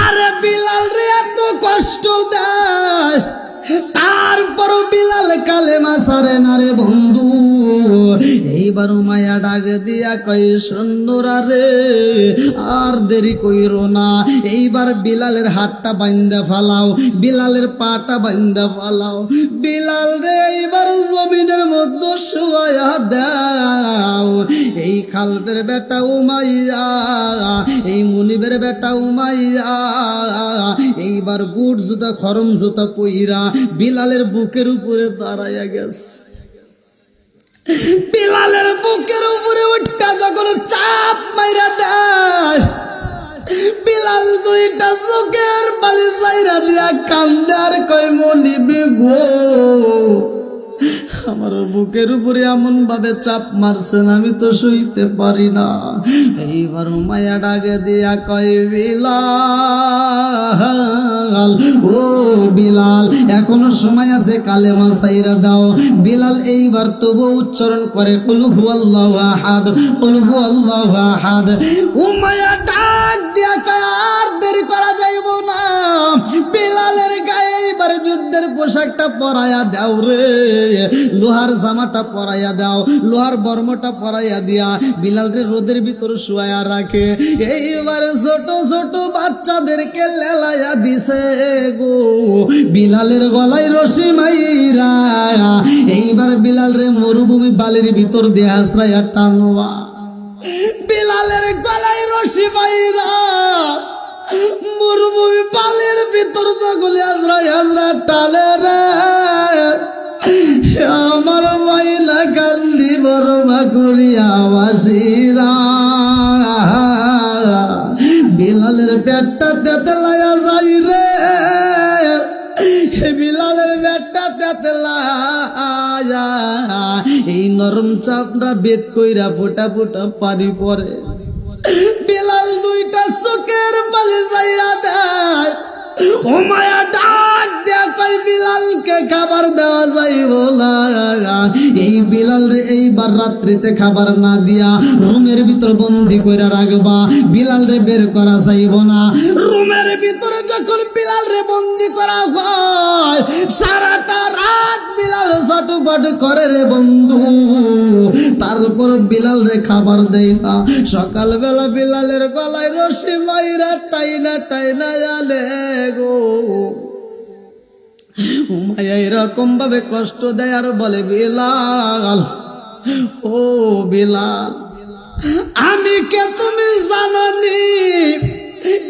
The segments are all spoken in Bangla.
আরে বিলাল রে এত কষ্ট দেয়, তারপরও বিলাল কালেমা সারে না রে বন্ধু। এইবার মায়া ডাক দিয়া কই সুন্দরা রে, আর দেরি কইরো না, এইবার বিলালের হাতটা বাইন্দা ফালাও, বিলালের পাটা বাইন্দা ফালাও। বিলাল রে এইবার জমিনের মধ্যে শুয়ায়া দাও। এই খালবের বেটা উমাইয়া, এই মুনিবের বেটা উমাইয়া এইবার বুট জুতা খরম জুতা পইরা বিলালের বুকের উপরে দাঁড়াইয়া গেছে। বিলালের বুকের উপরে উঠটা যখন চাপ মাইরা দেয়, বিলাল দুইটা চোখের বালি চাইরা দিয়া কান্দে আর কয় মনিবে গো, আমার বুকের উপরে এমন ভাবে চাপ মারছেন আমি তো সইতে পারি না। এইবার মায়া ডাকে দিয়া কয় বিলাল, ও বিলাল এখনো সময় আছে, কালেমা সাইরা দাও। বিলাল এইবার তবু উচ্চারণ করে কুল হুয়াল্লাহু আহাদ, কুল হুয়াল্লাহু আহাদ। উমাইয়া ডাক দিয়া কয় আর দেরি করা যাইব না, বিলালের গায়ে এইবার যুদ্ধের পোশাকটা পরাইয়া দাও রে, লোহার জামাটা পরাইয়া দাও, লোহার বর্মটা পরাইয়া দিয়া বিলালকে রোদের ভিতর শুয়াইয়া রাখে। এইবার ছোট ছোট বাচ্চাদেরকে লেলাইয়া দিছে গো, বিলালের গলায় রশি মাইরা এইবার বিলাল রে মরুভূমি বালির ভিতর দিয়ে আশ্রয়া টানবা। বিলালের গলায় রশি মাইরা মরুভূমি বালির ভিতর যখন আজরা টালে রে, আমার মাইনা কান্দি বরবা করিয়া বাসিরা। বিলালের পেটটা তেতলায়া যাই রে, বিলালের পেটটা তেতলায়া এই নরম চাপড়া বেদ কইরা ফোটা ফোটা পানি পরে। বিলাল দুইটা চোখের পালি যাইরা দেয়। ও মায়া ডাক দেয়া কই বিলালকে খাবার দেওয়া যাইব না। এই বিলাল রে এইবার রাত্রিতে খাবার না দিয়া রুমের ভিতর বন্দি কইরা রাখবা, বিলাল রে বের করা যাইব না। রুমের ভিতরে যখন বিলাল রে বন্দি করা হয়, সারাটা রাত বিলাল ছটফট করে রে বন্ধু, তারপর বিলাল রে খাবার দেয় না। সকালবেলা বিলালের গলায় রশি মাইরা টাইনা টাইনা আলে গো। উমাইয়া এরকম ভাবে কষ্ট দেয় আর বলে বিলাল, ও বিলাল আমি কে তুমি জাননি?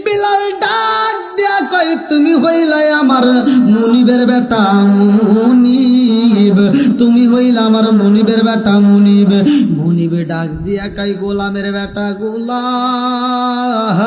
বিলাল ডাক দিয়া কই তুমি হইলাই আমার মুনিবের বেটা মুনিব, তুমি হইলা আমার মুনিবের বেটা মুনিব। মুনিবে ডাক দিয়া কই গোলামের বেটা গোলাম।